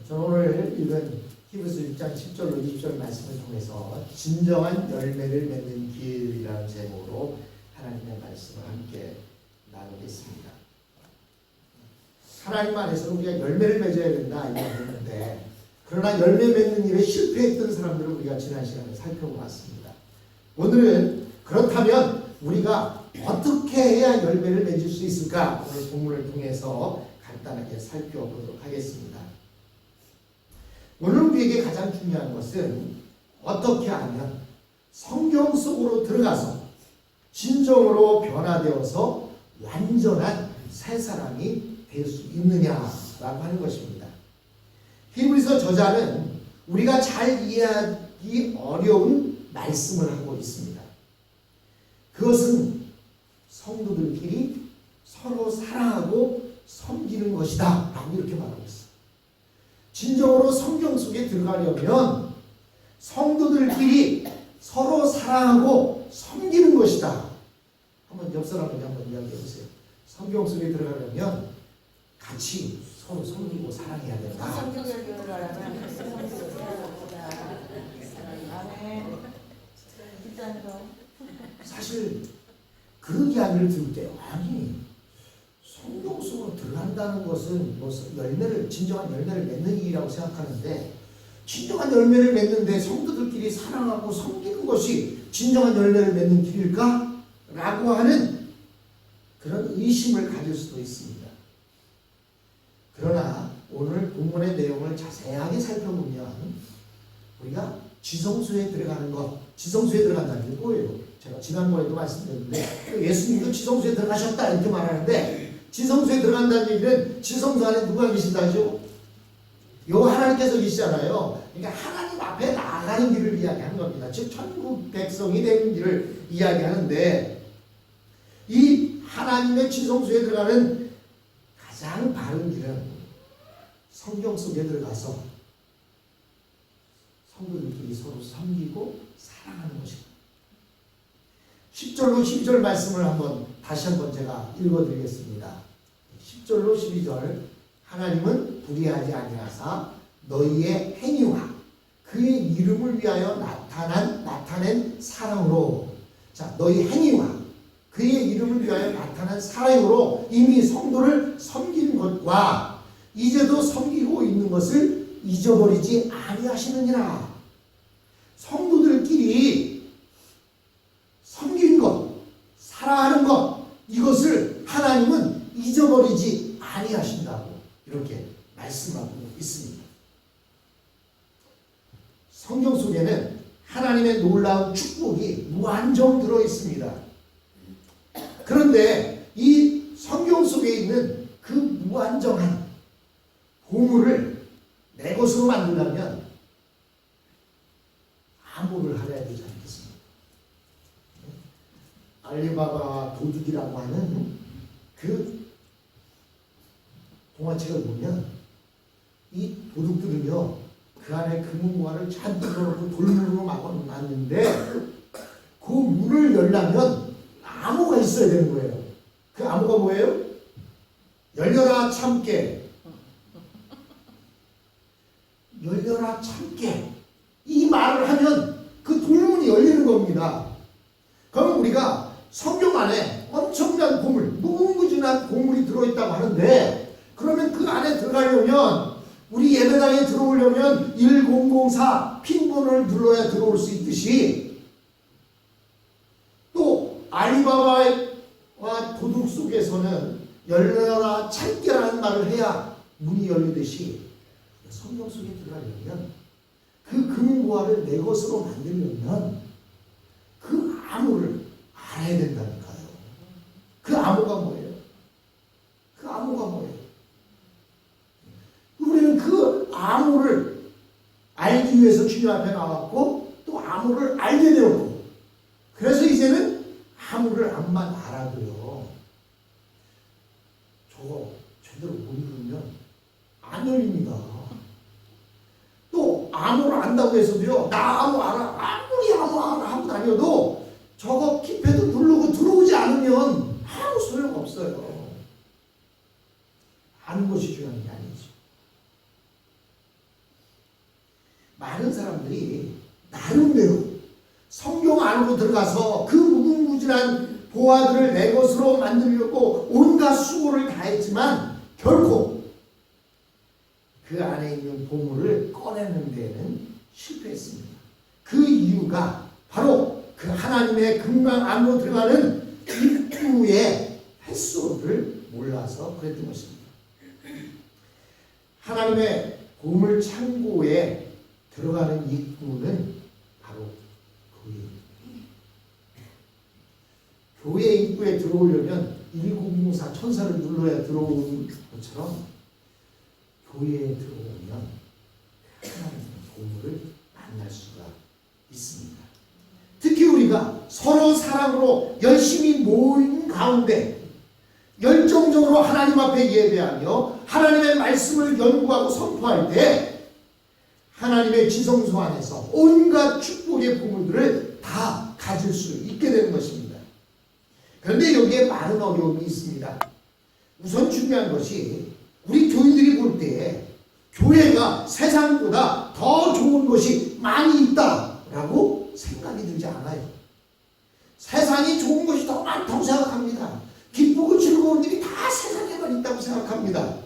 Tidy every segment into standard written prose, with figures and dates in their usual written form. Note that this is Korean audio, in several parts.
저는 오늘 읽은 히브리서 6장 10절로 20절 말씀을 통해서 진정한 열매를 맺는 길이라는 제목으로 하나님의 말씀을 함께 나누겠습니다. 하나님 안에서 우리가 열매를 맺어야 된다 이거 했는데, 그러나 열매 맺는 일에 실패했던 사람들을 우리가 지난 시간에 살펴보았습니다. 오늘은 그렇다면 우리가 어떻게 해야 열매를 맺을 수 있을까, 오늘 본문을 통해서 간단하게 살펴보도록 하겠습니다. 오늘 우리에게 가장 중요한 것은 어떻게 하면 성경 속으로 들어가서 진정으로 변화되어서 완전한 새 사람이 될 수 있느냐라고 하는 것입니다. 히브리서 저자는 우리가 잘 이해하기 어려운 말씀을 하고 있습니다. 그것은 성도들끼리 서로 사랑하고 섬기는 것이다 라고 이렇게 말하고 있어요. 진정으로 성경 속에 들어가려면 성도들끼리 서로 사랑하고 섬기는 것이다. 한번 옆 사람에게 한번 이야기해 보세요. 성경 속에 들어가려면 같이 서로 섬기고 사랑해야 된다. 성경 속에 들어가려면 같이 섬기고 사랑하자. 아멘. 사실 그 이야기를 들을 때, 아니 성경 속으로 들어간다는 것은 뭐 열매를, 진정한 열매를 맺는 일이라고 생각하는데, 진정한 열매를 맺는데 성도들끼리 사랑하고 섬기는 것이 진정한 열매를 맺는 길일까? 라고 하는 그런 의심을 가질 수도 있습니다. 그러나 오늘 본문의 내용을 자세하게 살펴보면 우리가 지성소에 들어가는 것, 지성소에 들어간다는 게 뭐예요? 제가 지난번에도 말씀드렸는데 예수님도 지성소에 들어가셨다 이렇게 말하는데, 지성소에 들어간다는 얘기는 지성소 안에 누가 계신다죠? 요 하나님께서 계시잖아요. 그러니까 하나님 앞에 나아가는 길을 이야기하는 겁니다. 즉 천국 백성이 되는 길을 이야기하는데, 이 하나님의 지성소에 들어가는 가장 바른 길은 성경 속에 들어가서 성도들끼리 서로 섬기고 사랑하는 것입니다. 10절로 12절 말씀을 다시 한번 제가 읽어드리겠습니다. 10절로 12절. 하나님은 불의하지 아니하사 너희의 행위와 그의 이름을 위하여 나타낸 사랑으로, 자, 너희 행위와 그의 이름을 위하여 나타난 사랑으로 이미 성도를 섬기는 것과 이제도 섬기고 있는 것을 잊어버리지 아니하시느니라. 성도들끼리 섬기는 것, 사랑하는 것, 이것을 하나님은 잊어버리지 아니하신다고 이렇게 말씀하고 있습니다. 성경 속에는 하나님의 놀라운 축복이 무한정 들어 있습니다. 그런데 이 성경 속에 있는 그 무한정한 보물을 내 것으로 만들려면 암호를 알아야 되지 않겠습니까? 알리바바 도둑이라고 하는 그 동화책을 보면 이 도둑들은요, 그 안에 금은보화를 잔뜩 넣어놓고 돌문으로 막아놨는데 그 문을 열려면 암호가 있어야 되는 거예요. 그 암호가 뭐예요? 열려라 참깨, 열려라 참깨, 이 말을 하면 그 돌문이 열리는 겁니다. 그럼 우리가 성경 안에 엄청난 보물, 무궁무진한 보물이 들어있다고 하는데, 그러면 그 안에 들어가려면, 우리 예배당에 들어오려면 1004 핀번호를 눌러야 들어올 수 있듯이, 또 알리바바와 도둑 속에서는 열려라 참깨라는 말을 해야 문이 열리듯이, 성경 속에 들어가려면 그 금은보화를 내 것으로 만들려면 그 암호를 알아야 된다니까요. 그 암호가 뭐예요? 그 암호가 뭐예요? 우리는 그 암호를 알기 위해서 주님 앞에 나왔고, 또 암호를 알게 되었고, 그래서 이제는 암호를 암만 알아도요, 저거 제대로 못 읽으면 안 열립니다. 또 암호를 안다고 해서도요, 나 암호 알아, 아무리 암호 알아 하고 다녀도 저거 키패드 누르고 들어오지 않으면 아무 소용없어요. 아는 것이 중요한 게 아니지. 많은 사람들이 나름대로 성경 안으로 들어가서 그 무궁무진한 보화들을 내 것으로 만들려고 온갖 수고를 다했지만 결코 그 안에 있는 보물을 꺼내는 데에는 실패했습니다. 그 이유가 바로 그 하나님의 금방 안으로 들어가는 입구의 횟수를 몰라서 그랬던 것입니다. 하나님의 보물 창고에 들어가는 입구는 바로 교회 입구에 들어오려면 1904 천사를 눌러야 들어오는 것처럼 교회에 들어오면 하나님의 보물을 만날 수가 있습니다. 특히 우리가 서로 사랑으로 열심히 모인 가운데 열정적으로 하나님 앞에 예배하며 하나님의 말씀을 연구하고 선포할 때 하나님의 지성소 안에서 온갖 축복의 보물들을 다 가질 수 있게 되는 것입니다. 그런데 여기에 많은 어려움이 있습니다. 우선 중요한 것이 우리 교인들이 볼 때 교회가 세상보다 더 좋은 것이 많이 있다라고 생각이 들지 않아요. 세상이 좋은 것이 더 많다고 생각합니다. 기쁘고 즐거운 일이 다 세상에만 있다고 생각합니다.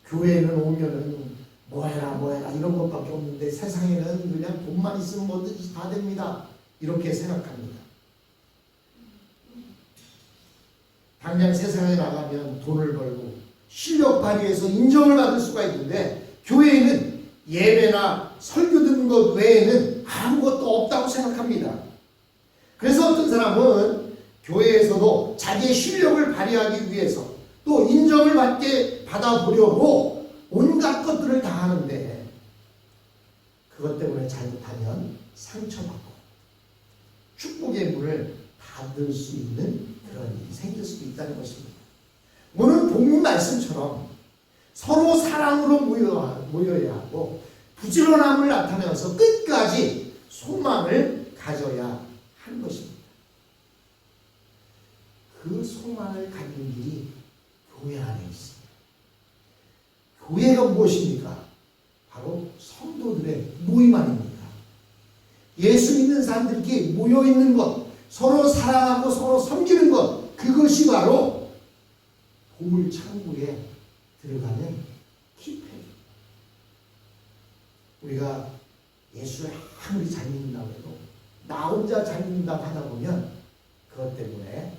교회에는 오면은 뭐해라 이런 것밖에 없는데 세상에는 그냥 돈만 있으면 뭐든지 다 됩니다. 이렇게 생각합니다. 당장 세상에 나가면 돈을 벌고 실력 발휘해서 인정을 받을 수가 있는데 교회에는 예배나 설교 듣는 것 외에는 아무것도 없다고 생각합니다. 그래서 어떤 사람은 교회에서도 자기의 실력을 발휘하기 위해서 또 인정을 받아보려고 온갖 것들을 다 하는데 그것 때문에 잘못하면 상처받고 축복의 문을 닫을 수 있는 그런 일이 생길 수도 있다는 것입니다. 오늘 본문 말씀처럼 서로 사랑으로 모여야 하고 부지런함을 나타내서 끝까지 소망을 가져야 하는 것입니다. 그 소망을 갖는 길이 교회 안에 있습니다. 교회가 무엇입니까? 바로 성도들의 모임 아닙니까? 예수 믿는 사람들끼리 모여있는 것, 서로 사랑하고 서로 섬기는 것, 그것이 바로 보물 창고에 들어가는 키패드. 우리가 예수를 아무리 잘 믿는다고 해도 나 혼자 잘 믿는다고 하다 보면 그것 때문에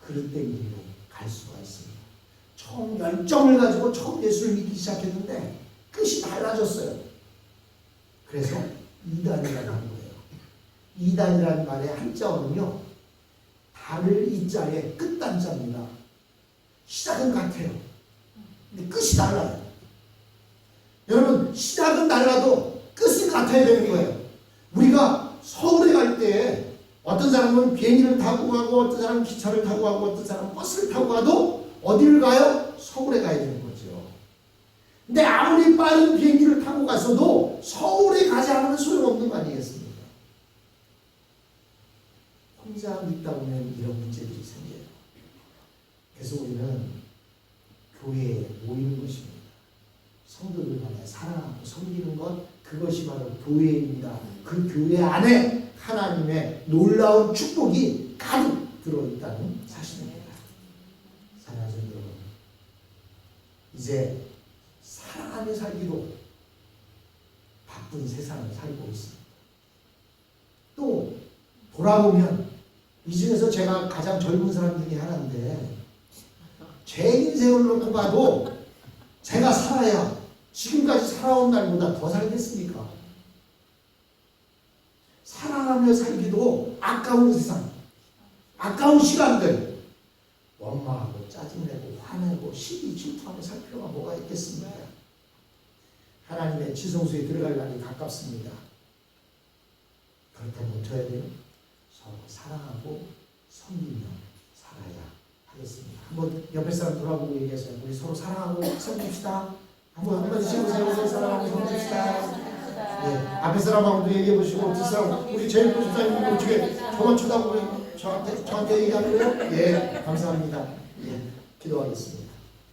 그릇된 길로 갈 수가 있습니다. 처음 열정을 가지고 처음 예수를 믿기 시작했는데 끝이 달라졌어요. 그래서 이단이라고 하는 거예요. 이단이라는 말의 한자어는요, 달을 이자에 끝단자입니다. 시작은 같아요. 근데 끝이 달라요. 여러분, 시작은 달라도 끝은 같아야 되는 거예요. 우리가 서울에 갈 때 어떤 사람은 비행기를 타고 가고 어떤 사람은 기차를 타고 가고 어떤 사람은 버스를 타고 가도 어디를 가요? 서울에 가야 되는 거죠. 근데 아무리 빠른 비행기를 타고 갔어도 서울에 가지 않으면 소용없는 거 아니겠습니까? 혼자 믿다 보면 이런 문제들이 생겨요. 그래서 우리는 교회에 모이는 것입니다. 성도들 간에 사랑하고 섬기는 것, 그것이 바로 교회입니다. 그 교회 안에 하나님의 놀라운 축복이 가득 들어있다는 사실입니다. 사랑하는 여러분, 이제 사랑하며 살기로 바쁜 세상을 살고 있습니다. 또 돌아보면 이 중에서 제가 가장 젊은 사람 중에 하나인데 제 인생을 놓고 봐도 제가 살아야 지금까지 살아온 날보다 더 살겠습니까? 사랑하며 살기도 아까운 세상, 아까운 시간들 원망하고 짜증내고 화내고 시기 질투하며 살 필요가 뭐가 있겠습니까? 하나님의 지성소에 들어갈 날이 가깝습니다. 그렇다면 어떻게 해야 돼요? 서로 사랑하고 섬기며 살아야 하겠습니다. 한번 옆에 사람 돌아보고 얘기하세요. 우리 서로 사랑하고 섬깁시다. 한번 드셔보세요. 사랑하고 섬깁시다. 네, 앞에 사람하고도 얘기해 보시고 뒷사람, 우리 제일 보십사님 어떻게 저만 쳐다보고 저한테 얘기하는 거예요? 예, 감사합니다. 예, 기도하겠습니다.